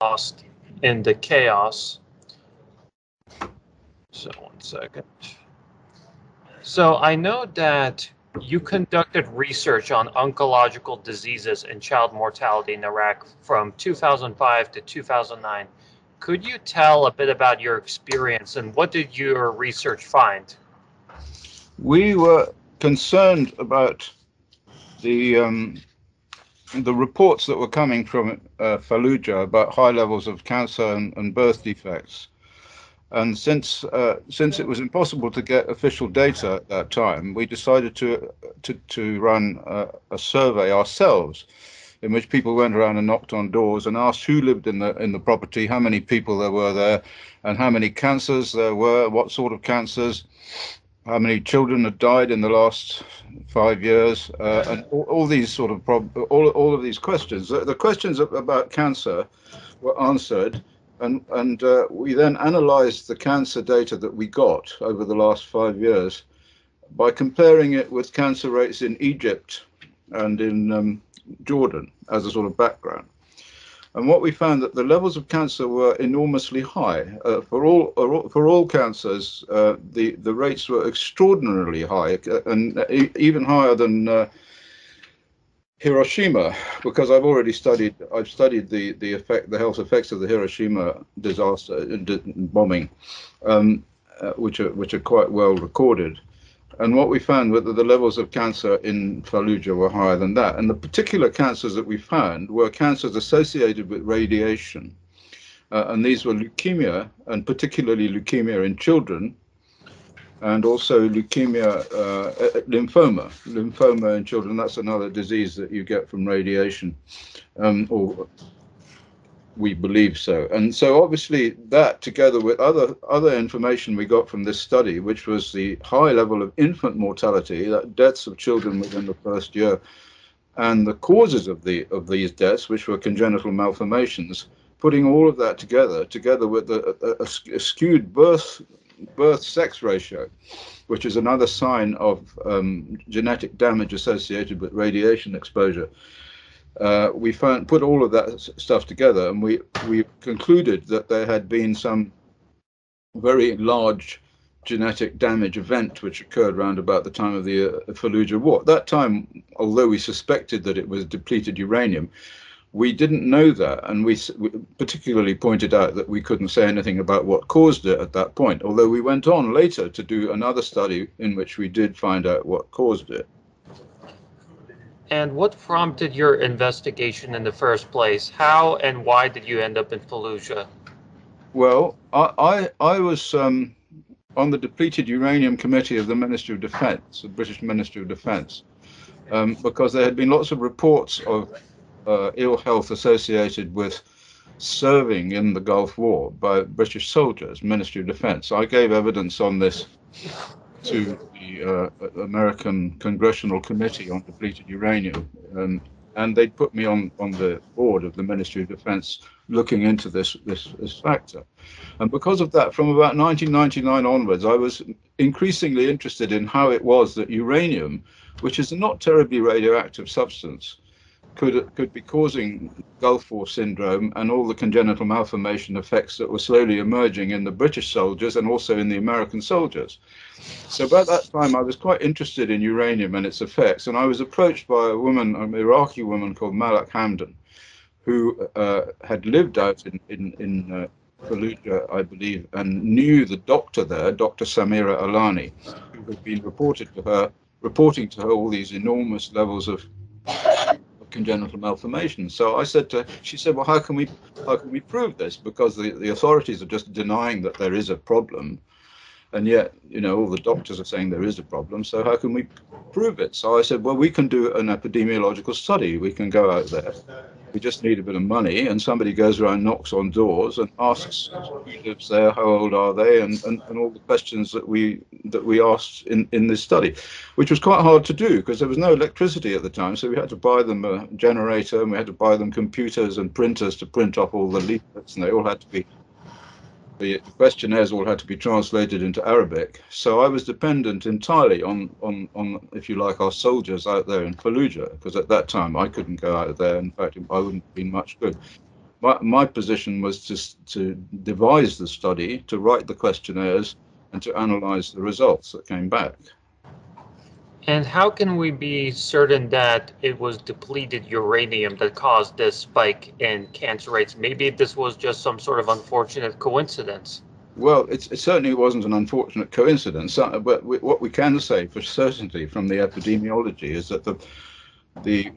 lost in the chaos. So 1 second. So I know that you conducted research on oncological diseases and child mortality in Iraq from 2005 to 2009. Could you tell a bit about your experience and what did your research find? We were concerned about the reports that were coming from Fallujah about high levels of cancer and birth defects. And since it was impossible to get official data at that time, we decided to run a survey ourselves, in which people went around and knocked on doors and asked who lived in the property, how many people there were there, and how many cancers there were, what sort of cancers, how many children had died in the last 5 years, and all these sort of all of these questions. The questions about cancer were answered. And we then analyzed the cancer data that we got over the last 5 years by comparing it with cancer rates in Egypt and in Jordan as a sort of background. And what we found that the levels of cancer were enormously high. For all cancers, the rates were extraordinarily high, and even higher than Hiroshima, because I've studied the health effects of the Hiroshima disaster bombing, which are quite well recorded. And what we found was that the levels of cancer in Fallujah were higher than that. And the particular cancers that we found were cancers associated with radiation, and these were leukemia, and particularly leukemia in children, and also lymphoma in children. That's another disease that you get from radiation, or we believe so. And so obviously that, together with other information we got from this study, which was the high level of infant mortality, that deaths of children within the first year, and the causes of these deaths, which were congenital malformations, putting all of that together with a skewed birth-sex ratio, which is another sign of genetic damage associated with radiation exposure. We put all of that stuff together, and we concluded that there had been some very large genetic damage event which occurred around about the time of the Fallujah War. At that time, although we suspected that it was depleted uranium, we didn't know that, and we particularly pointed out that we couldn't say anything about what caused it at that point, although we went on later to do another study in which we did find out what caused it. And what prompted your investigation in the first place? How and why did you end up in Fallujah? Well, I was on the Depleted Uranium Committee of the Ministry of Defence, the British Ministry of Defence, because there had been lots of reports of ill health associated with serving in the Gulf War by British soldiers, Ministry of Defence. I gave evidence on this to the American Congressional Committee on Depleted Uranium, and they put me on the board of the Ministry of Defence looking into this factor. And because of that, from about 1999 onwards, I was increasingly interested in how it was that uranium, which is a not terribly radioactive substance, could be causing Gulf War syndrome and all the congenital malformation effects that were slowly emerging in the British soldiers and also in the American soldiers. So about that time, I was quite interested in uranium and its effects, and I was approached by a woman, an Iraqi woman called Malak Hamdan, who had lived out in Fallujah, I believe, and knew the doctor there, Dr. Samira Alani, who had been reporting to her all these enormous levels of congenital malformations. So I said to her, she said, well, how can we prove this? Because the authorities are just denying that there is a problem. And yet, all the doctors are saying there is a problem. So how can we prove it? So I said, well, we can do an epidemiological study. We can go out there. We just need a bit of money. And somebody goes around, knocks on doors and asks who lives there, how old are they, and all the questions that we asked in this study, which was quite hard to do because there was no electricity at the time. So we had to buy them a generator, and we had to buy them computers and printers to print off all the leaflets, and they all had to be, the questionnaires all had to be translated into Arabic. So I was dependent entirely on, if you like, our soldiers out there in Fallujah, because at that time I couldn't go out there. In fact, I wouldn't have been much good. my position was to devise the study, to write the questionnaires, and to analyze the results that came back. And how can we be certain that it was depleted uranium that caused this spike in cancer rates? Maybe this was just some sort of unfortunate coincidence. Well, it certainly wasn't an unfortunate coincidence, but what we can say for certainty from the epidemiology is that the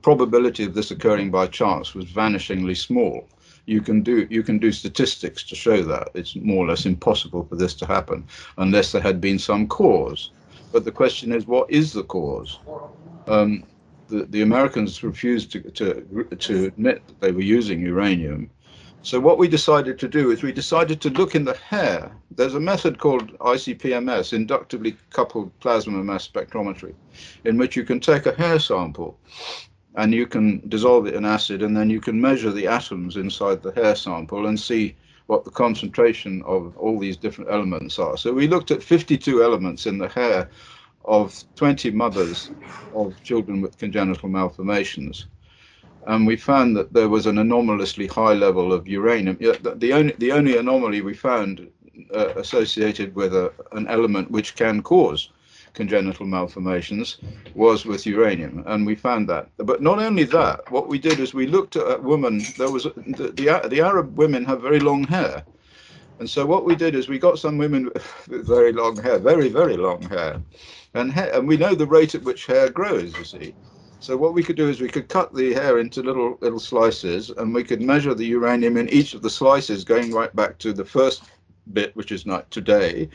probability of this occurring by chance was vanishingly small. You can do statistics to show that it's more or less impossible for this to happen unless there had been some cause. But the question is, what is the cause? The Americans refused to admit that they were using uranium. So what we decided to do is we decided to look in the hair. There's a method called ICP-MS, inductively coupled plasma mass spectrometry, in which you can take a hair sample and you can dissolve it in acid, and then you can measure the atoms inside the hair sample and see what the concentration of all these different elements are. So we looked at 52 elements in the hair of 20 mothers of children with congenital malformations. And we found that there was an anomalously high level of uranium. The only anomaly we found associated with an element which can cause congenital malformations was with uranium, and we found that. But not only that, what we did is we looked at women. There was the Arab women have very long hair, and so what we did is we got some women with very long hair, very, very long hair, and we know the rate at which hair grows, you see. So what we could do is we could cut the hair into little slices, and we could measure the uranium in each of the slices, going right back to the first bit, which is like today,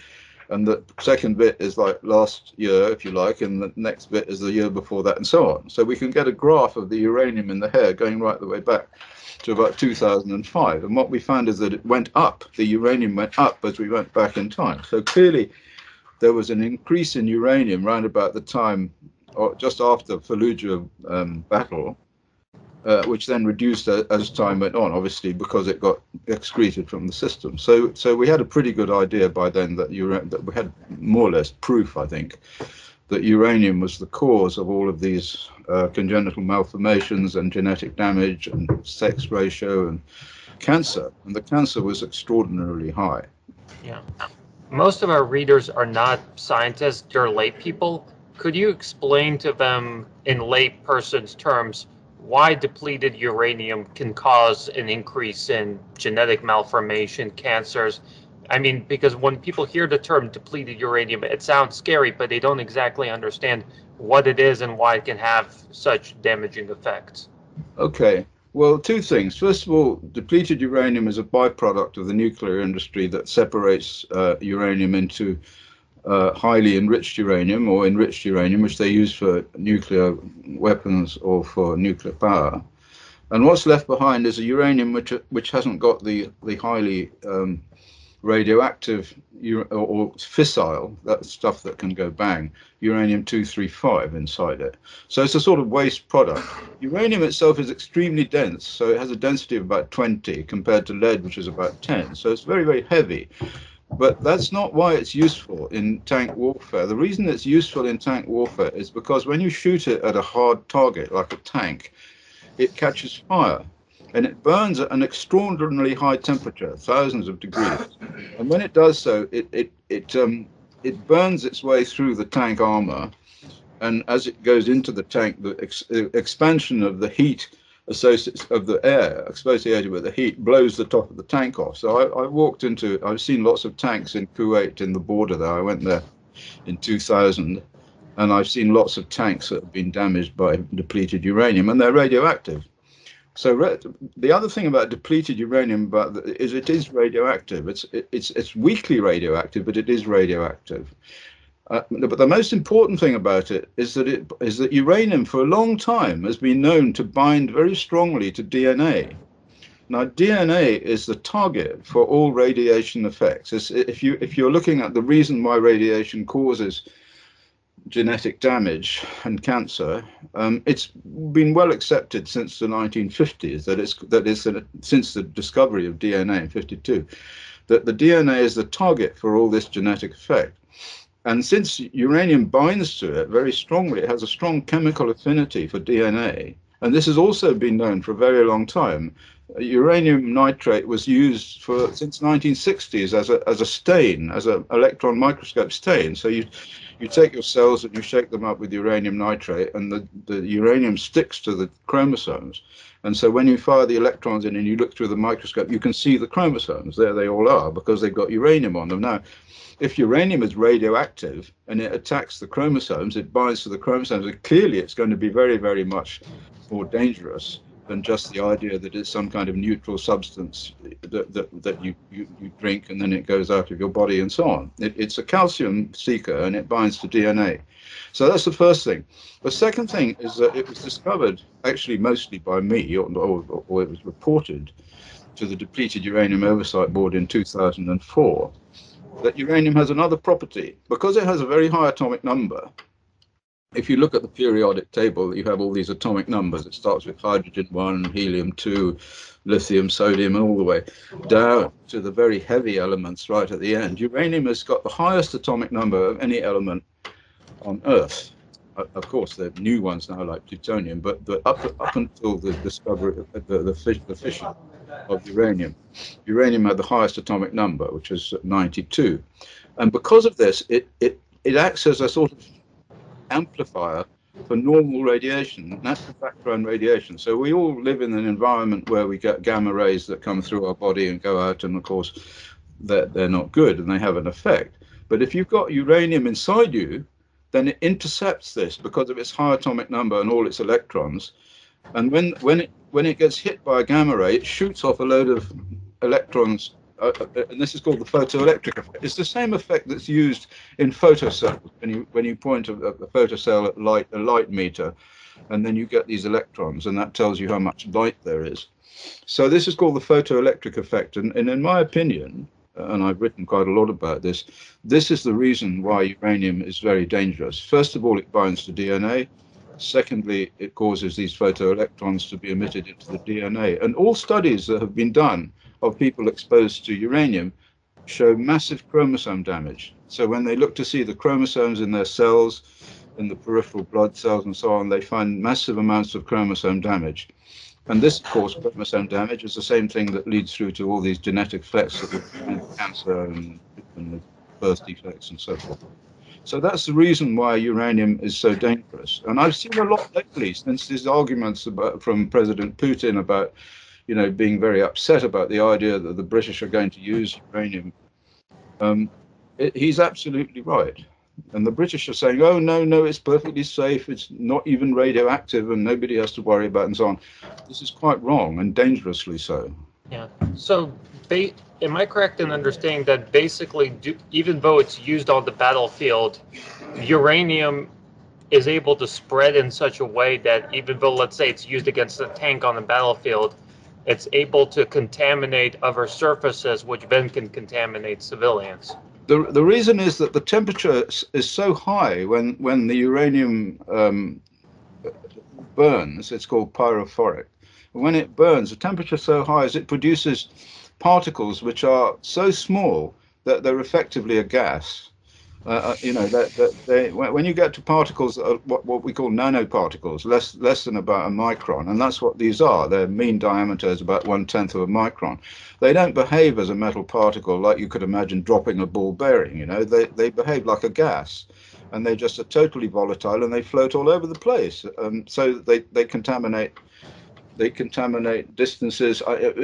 and the second bit is like last year, if you like, and the next bit is the year before that, and so on. So we can get a graph of the uranium in the hair going right the way back to about 2005. And what we found is that it went up, the uranium went up as we went back in time. So clearly there was an increase in uranium around about the time, or just after Fallujah battle, which then reduced as time went on, obviously, because it got excreted from the system. So we had a pretty good idea by then that we had more or less proof, I think, that uranium was the cause of all of these congenital malformations and genetic damage and sex ratio and cancer. And the cancer was extraordinarily high. Yeah. Most of our readers are not scientists, they're lay people. Could you explain to them in lay person's terms why depleted uranium can cause an increase in genetic malformation, cancers? I mean, because when people hear the term depleted uranium, it sounds scary, but they don't exactly understand what it is and why it can have such damaging effects. Okay. Well, two things. First of all, depleted uranium is a byproduct of the nuclear industry that separates uranium into highly enriched uranium or enriched uranium, which they use for nuclear weapons or for nuclear power. And what's left behind is a uranium which hasn't got the highly radioactive or fissile, that stuff that can go bang, uranium-235 inside it. So it's a sort of waste product. Uranium itself is extremely dense, so it has a density of about 20 compared to lead, which is about 10. So it's very, very heavy. But that's not why it's useful in tank warfare. The reason it's useful in tank warfare is because when you shoot it at a hard target, like a tank, it catches fire. And it burns at an extraordinarily high temperature, thousands of degrees. And when it does so, it burns its way through the tank armor. And as it goes into the tank, the expansion of the heat associated of the air associated with the heat blows the top of the tank off. So I've seen lots of tanks in Kuwait in the border there. I went there in 2000, and I've seen lots of tanks that have been damaged by depleted uranium, and they're radioactive. So the other thing about depleted uranium is it is radioactive. It's weakly radioactive, but it is radioactive. But the most important thing about it is that uranium for a long time has been known to bind very strongly to DNA. Now, DNA is the target for all radiation effects. If you're looking at the reason why radiation causes genetic damage and cancer, it's been well accepted since the 1950s since the discovery of DNA in 52, that the DNA is the target for all this genetic effect. And since uranium binds to it very strongly, it has a strong chemical affinity for DNA, And this has also been known for a very long time. Uranium nitrate was used for since 1960s as a stain, as an electron microscope stain. So you take your cells and you shake them up with uranium nitrate, and the uranium sticks to the chromosomes. And so when you fire the electrons in and you look through the microscope, you can see the chromosomes. There they all are, because they've got uranium on them. Now, if uranium is radioactive and it attacks the chromosomes, it binds to the chromosomes, and clearly it's going to be very, very much more dangerous than just the idea that it's some kind of neutral substance that you drink and then it goes out of your body and so on. It's a calcium seeker and it binds to DNA. So that's the first thing. The second thing is that it was discovered, actually mostly by me, or it was reported to the Depleted Uranium Oversight Board in 2004, that uranium has another property. Because it has a very high atomic number, if you look at the periodic table, you have all these atomic numbers. It starts with hydrogen 1, helium 2, lithium, sodium, and all the way down to the very heavy elements right at the end. Uranium has got the highest atomic number of any element on Earth. Of course, there are new ones now like plutonium, but up until the discovery of the fission of uranium, uranium had the highest atomic number, which is 92. And because of this, it acts as a sort of amplifier for normal radiation, natural background radiation. So we all live in an environment where we get gamma rays that come through our body and go out, and of course they're not good and they have an effect. But if you've got uranium inside you, then it intercepts this because of its high atomic number and all its electrons. And when it gets hit by a gamma ray, it shoots off a load of electrons, and this is called the photoelectric effect. It's the same effect that's used in photocells when you point a photocell at a light meter, and then you get these electrons, and that tells you how much light there is. So this is called the photoelectric effect, and in my opinion, and I've written quite a lot about this, this is the reason why uranium is very dangerous. First of all, it binds to DNA. Secondly, it causes these photoelectrons to be emitted into the DNA. And all studies that have been done of people exposed to uranium show massive chromosome damage. So when they look to see the chromosomes in their cells, in the peripheral blood cells and so on, they find massive amounts of chromosome damage. And this, of course, chromosome damage is the same thing that leads through to all these genetic effects of cancer and birth defects and so forth. So that's the reason why uranium is so dangerous. And I've seen a lot lately since these arguments from President Putin about, being very upset about the idea that the British are going to use uranium. He's absolutely right. And the British are saying, oh, no, it's perfectly safe. It's not even radioactive and nobody has to worry about it and so on. This is quite wrong and dangerously so. Yeah. So am I correct in understanding that basically, even though it's used on the battlefield, uranium is able to spread in such a way that even though, let's say, it's used against a tank on the battlefield, it's able to contaminate other surfaces, which then can contaminate civilians? The reason is that the temperature is so high when the uranium burns. It's called pyrophoric. When it burns, the temperature is so high as it produces particles which are so small that they're effectively a gas. When you get to particles that are what we call nanoparticles, less than about a micron, and that's what these are. Their mean diameter is about 1/10 of a micron. They don't behave as a metal particle like you could imagine dropping a ball bearing. They behave like a gas, and they just are totally volatile and they float all over the place. So they contaminate. They contaminate distances.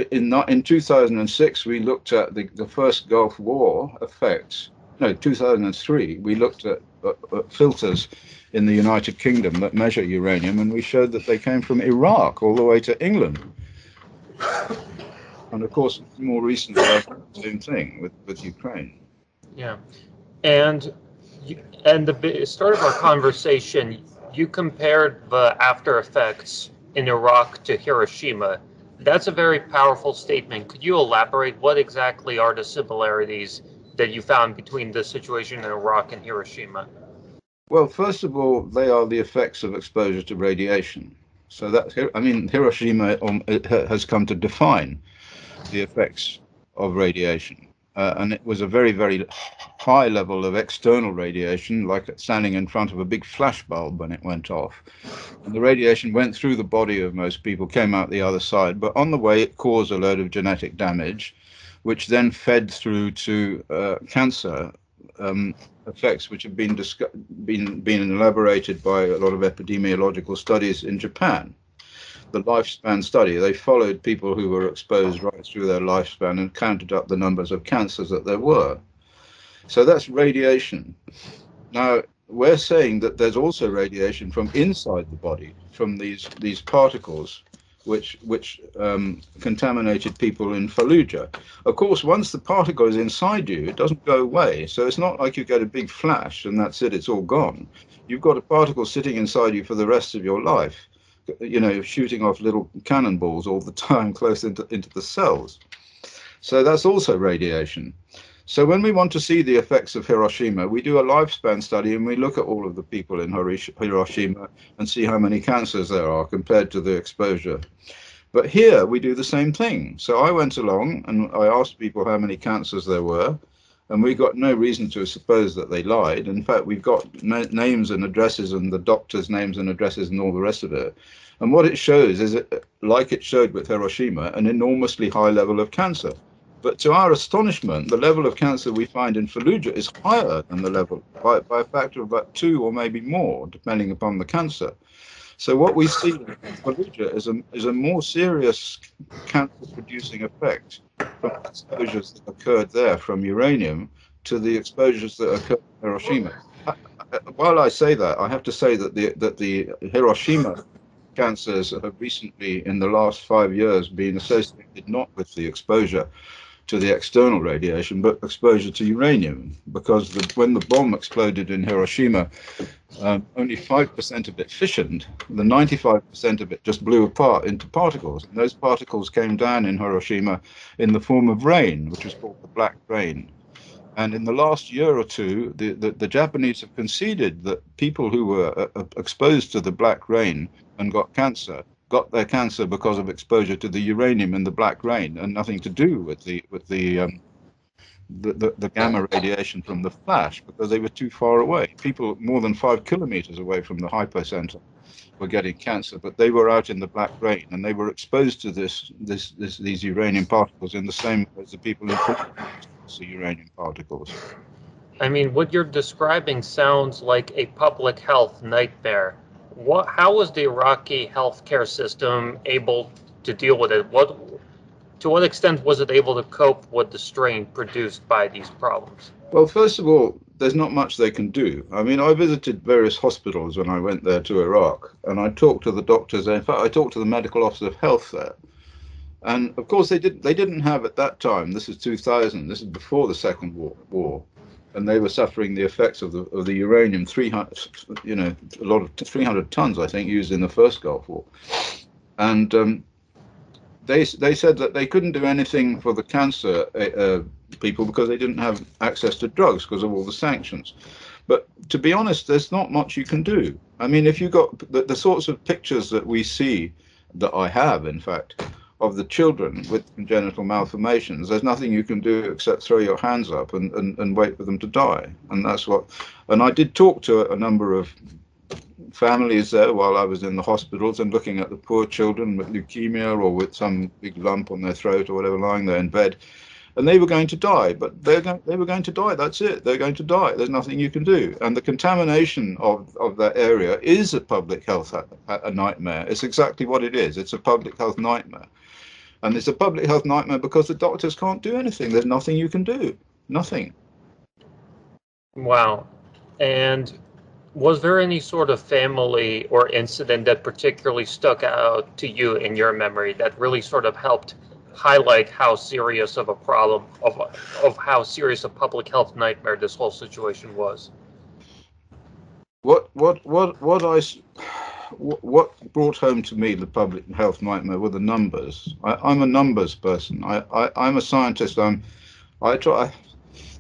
In 2006, we looked at the first Gulf War effects. No, 2003, we looked at filters in the United Kingdom that measure uranium, and we showed that they came from Iraq all the way to England. And of course, more recently, the same thing with Ukraine. Yeah. And the start of our conversation, you compared the after effects in Iraq to Hiroshima. That's a very powerful statement. Could you elaborate? What exactly are the similarities that you found between the situation in Iraq and Hiroshima? Well, first of all, they are the effects of exposure to radiation. So Hiroshima has come to define the effects of radiation. and it was a very, very high level of external radiation, like standing in front of a big flash bulb when it went off. And the radiation went through the body of most people, came out the other side, but on the way it caused a load of genetic damage, which then fed through to cancer effects, which have been elaborated by a lot of epidemiological studies in Japan. The lifespan study, they followed people who were exposed right through their lifespan and counted up the numbers of cancers that there were. So that's radiation. Now, we're saying that there's also radiation from inside the body, from these particles, which contaminated people in Fallujah. Of course, once the particle is inside you, it doesn't go away. So it's not like you get a big flash and that's it, it's all gone. You've got a particle sitting inside you for the rest of your life, you know, shooting off little cannonballs all the time close into the cells. So that's also radiation. So when we want to see the effects of Hiroshima, we do a lifespan study and we look at all of the people in Hiroshima and see how many cancers there are compared to the exposure. But here we do the same thing. So I went along and I asked people how many cancers there were, and we got no reason to suppose that they lied. In fact, we've got names and addresses and the doctors' names and addresses and all the rest of it. And what it shows is, like it showed with Hiroshima, an enormously high level of cancer. But to our astonishment, the level of cancer we find in Fallujah is higher than the level by a factor of about 2 or maybe more, depending upon the cancer. So what we see in Fallujah is a more serious cancer-producing effect from exposures that occurred there from uranium to the exposures that occurred in Hiroshima. While I say that, I have to say that the Hiroshima cancers have recently, in the last 5 years, been associated not with the exposure to the external radiation, but exposure to uranium, because when the bomb exploded in Hiroshima, only 5% of it fissioned. The 95% of it just blew apart into particles. And those particles came down in Hiroshima in the form of rain, which was called the black rain. And in the last year or two, the Japanese have conceded that people who were exposed to the black rain and got their cancer because of exposure to the uranium in the black rain, and nothing to do with the gamma radiation from the flash, because they were too far away. People more than 5 kilometers away from the hypocenter were getting cancer, but they were out in the black rain and they were exposed to these uranium particles in the same way as the people in the uranium particles. I mean, what you're describing sounds like a public health nightmare. How was the Iraqi healthcare system able to deal with it? To what extent was it able to cope with the strain produced by these problems? Well, first of all, there's not much they can do. I mean, I visited various hospitals when I went there to Iraq, and I talked to the doctors. In fact, I talked to the medical officer of health there. And of course, they didn't have at that time. This is 2000. This is before the Second War, and they were suffering the effects of the uranium. 300, a lot of 300 tons, I think, used in the first Gulf War. And they said that they couldn't do anything for the cancer people because they didn't have access to drugs because of all the sanctions. But to be honest, there's not much you can do. I mean, if you got the sorts of pictures that we see, that I have, in fact, of the children with congenital malformations, there's nothing you can do except throw your hands up and wait for them to die. And that's what. And I did talk to a number of families there while I was in the hospitals and looking at the poor children with leukemia or with some big lump on their throat or whatever, lying there in bed, and they were going to die. But they were going to die. That's it. They're going to die. There's nothing you can do. And the contamination of that area is a public health a nightmare. It's exactly what it is. It's a public health nightmare. And it's a public health nightmare because the doctors can't do anything. There's nothing you can do. Nothing. Wow. And was there any sort of family or incident that particularly stuck out to you in your memory that really sort of helped highlight how serious of a problem, of how serious a public health nightmare this whole situation was? What brought home to me the public health nightmare were the numbers. I'm a numbers person. I'm a scientist.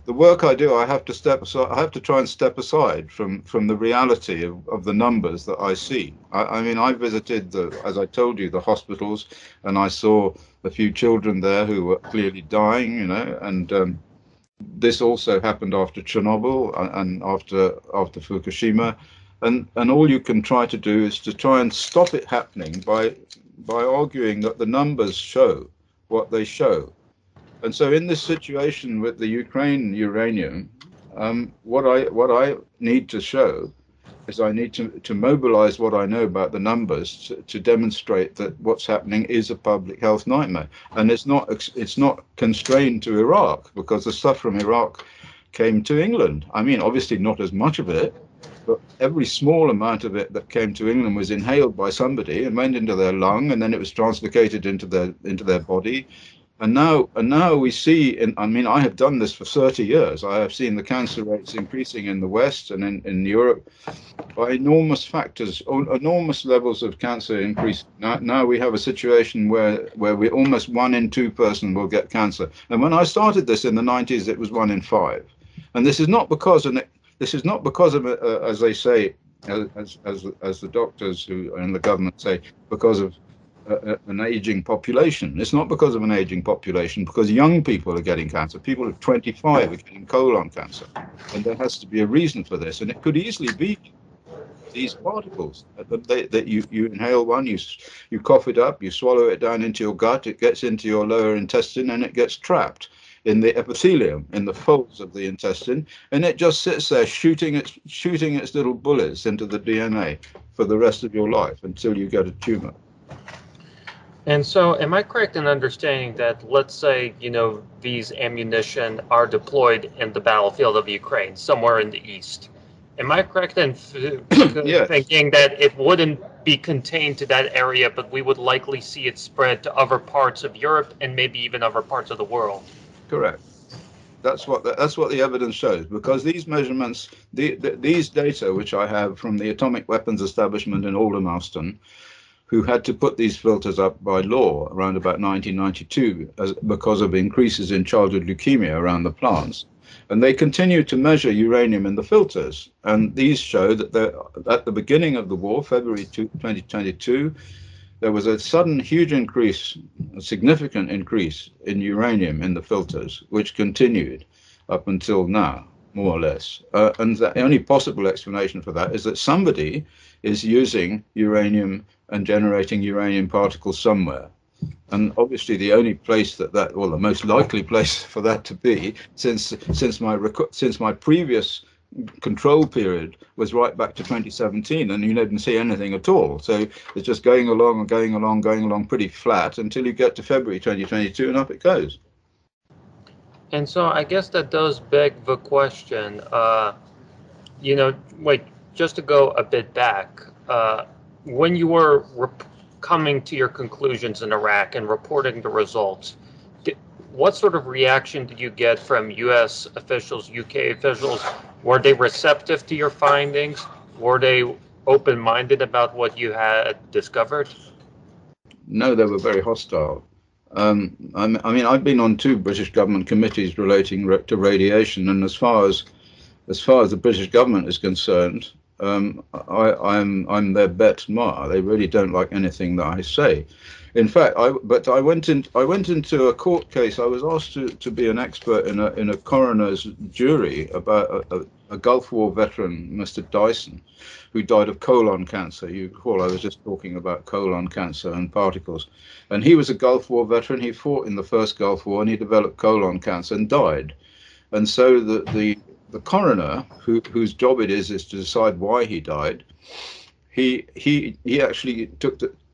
The work I do, I have to step aside. I have to try and step aside from the reality of the numbers that I see. I mean, I visited as I told you, the hospitals, and I saw a few children there who were clearly dying, and this also happened after Chernobyl and after Fukushima, and all you can try to do is to try and stop it happening by arguing that the numbers show what they show. And so in this situation with the Ukraine uranium, what I need to show is I need to mobilize what I know about the numbers to demonstrate that what's happening is a public health nightmare. And it's not constrained to Iraq, because the stuff from Iraq came to England. I mean, obviously not as much of it, but every small amount of it that came to England was inhaled by somebody and went into their lung, and then it was translocated into their body. And now we see, I mean, I have done this for 30 years. I have seen the cancer rates increasing in the West and in Europe by enormous factors, enormous levels of cancer increase. Now we have a situation where we almost 1 in 2 person will get cancer. And when I started this in the 90s, it was 1 in 5. And this is not because of, as they say, as the doctors who are in the government say, because of an aging population. It's not because of an aging population, because young people are getting cancer. People of 25 are getting colon cancer, and there has to be a reason for this. And it could easily be these particles that you inhale one, you cough it up, you swallow it down into your gut, it gets into your lower intestine, and it gets trapped in the epithelium, in the folds of the intestine, and it just sits there shooting its little bullets into the DNA for the rest of your life until you get a tumor. And so, am I correct in understanding that, let's say, these ammunition are deployed in the battlefield of Ukraine, somewhere in the east? Am I correct in Yes. thinking that it wouldn't be contained to that area, but we would likely see it spread to other parts of Europe and maybe even other parts of the world? Correct. That's what the evidence shows, because these measurements, these data which I have from the atomic weapons establishment in Aldermaston, who had to put these filters up by law around about 1992 because of increases in childhood leukemia around the plants. And they continue to measure uranium in the filters. And these show that at the beginning of the war, February 2022, there was a sudden huge increase, a significant increase in uranium in the filters, which continued up until now, more or less. And the only possible explanation for that is that somebody is using uranium and generating uranium particles somewhere. And obviously the only place the most likely place for that to be, since my previous control period was right back to 2017, and you didn't see anything at all. So it's just going along pretty flat until you get to February 2022, and up it goes. And so I guess that does beg the question, just to go a bit back, when you were coming to your conclusions in Iraq and reporting the results, what sort of reaction did you get from U.S. officials, UK officials? Were they receptive to your findings? Were they open-minded about what you had discovered? No, they were very hostile. I mean, I've been on 2 British government committees relating to radiation, and as far as the British government is concerned, I'm their bête noire. They really don't like anything that I say. In fact, I went into a court case. I was asked to be an expert in a coroner's jury about a Gulf War veteran, Mr. Dyson, who died of colon cancer. You recall I was just talking about colon cancer and particles, and he was a Gulf War veteran. He fought in the first Gulf War, and he developed colon cancer and died. And so the coroner, whose job it is to decide why he died, he actually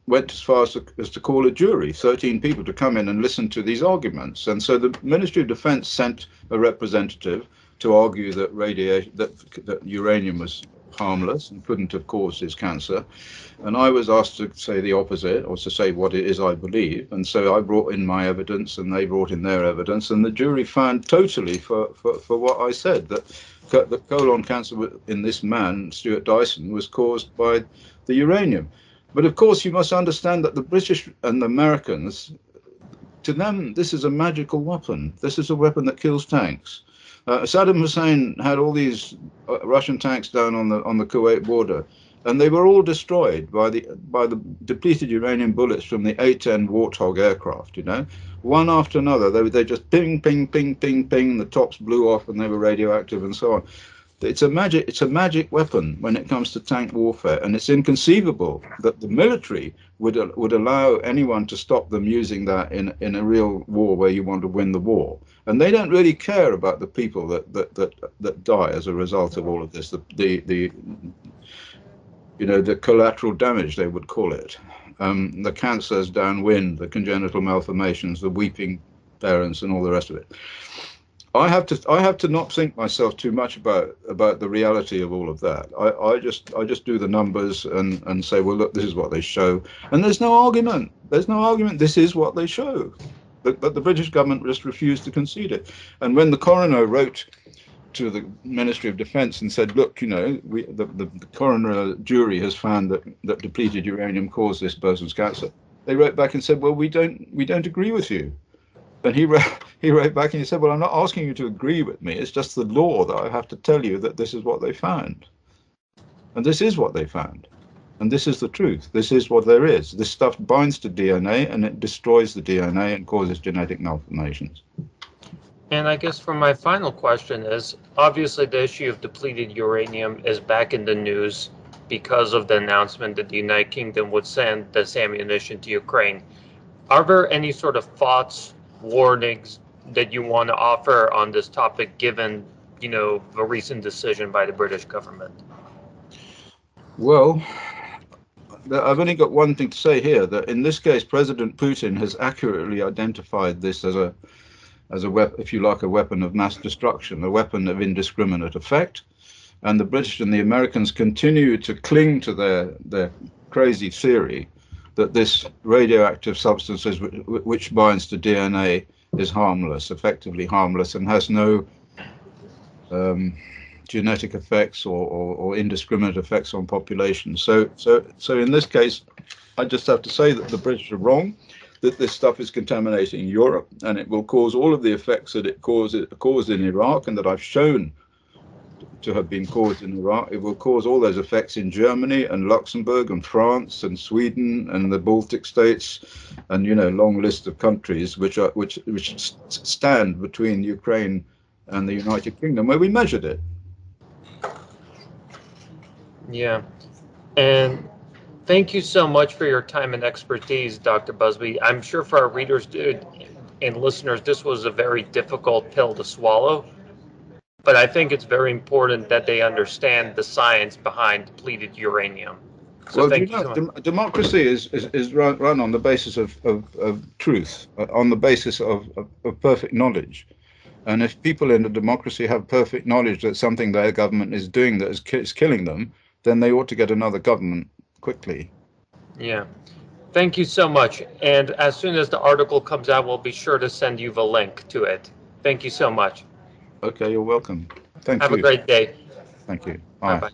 went as far as to call a jury, 13 people, to come in and listen to these arguments. And so the Ministry of Defense sent a representative to argue that uranium was harmless and couldn't have caused his cancer. And I was asked to say the opposite, or to say what it is I believe. And so I brought in my evidence, and they brought in their evidence, and the jury found totally for what I said, that colon cancer in this man, Stuart Dyson, was caused by the uranium. But of course, you must understand that the British and the Americans, to them, this is a magical weapon. This is a weapon that kills tanks. Saddam Hussein had all these Russian tanks down on the Kuwait border, and they were all destroyed by the depleted uranium bullets from the A-10 Warthog aircraft. You know, one after another, they just ping, ping, ping, ping, ping. The tops blew off, and they were radioactive, and so on. It's a magic weapon when it comes to tank warfare, and it's inconceivable that the military would allow anyone to stop them using that in a real war where you want to win the war. And they don't really care about the people that die as a result of all of this. The collateral damage, they would call it, the cancers downwind, the congenital malformations, the weeping parents, and all the rest of it. I have to not think myself too much about the reality of all of that. I just do the numbers and say, well, look, this is what they show, and there's no argument. There's no argument. This is what they show, but the British government just refused to concede it. And when the coroner wrote to the Ministry of Defence and said, look, you know, the coroner jury has found that depleted uranium caused this person's cancer, they wrote back and said, well, we don't agree with you. And he wrote back and he said, well, I'm not asking you to agree with me. It's just the law that I have to tell you that this is what they found. And this is what they found. And this is the truth. This is what there is. This stuff binds to DNA, and it destroys the DNA and causes genetic malformations. And I guess for my final question is, obviously the issue of depleted uranium is back in the news because of the announcement that the United Kingdom would send this ammunition to Ukraine. Are there any sort of thoughts, warnings that you want to offer on this topic, given, you know, the recent decision by the British government? Well, I've only got one thing to say here, that in this case, President Putin has accurately identified this as a weapon, if you like, a weapon of mass destruction, a weapon of indiscriminate effect. And the British and the Americans continue to cling to their crazy theory that this radioactive substance which binds to DNA is harmless, effectively harmless, and has no genetic effects or indiscriminate effects on populations. So in this case, I just have to say that the British are wrong, that this stuff is contaminating Europe, and it will cause all of the effects that it caused in Iraq, and that I've shown to have been caused in Iraq. It will cause all those effects in Germany and Luxembourg and France and Sweden and the Baltic states, and, you know, long list of countries which stand between Ukraine and the United Kingdom, where we measured it. Yeah, and thank you so much for your time and expertise, Dr. Busby. I'm sure for our readers and listeners, this was a very difficult pill to swallow. But I think it's very important that they understand the science behind depleted uranium. So well, you know, democracy is run on the basis of truth, on the basis of perfect knowledge. And if people in a democracy have perfect knowledge that something their government is doing that is killing them, then they ought to get another government quickly. Yeah. Thank you so much. And as soon as the article comes out, we'll be sure to send you the link to it. Thank you so much. Okay, you're welcome. Thank you. Have a great day. Thank you. Bye-bye.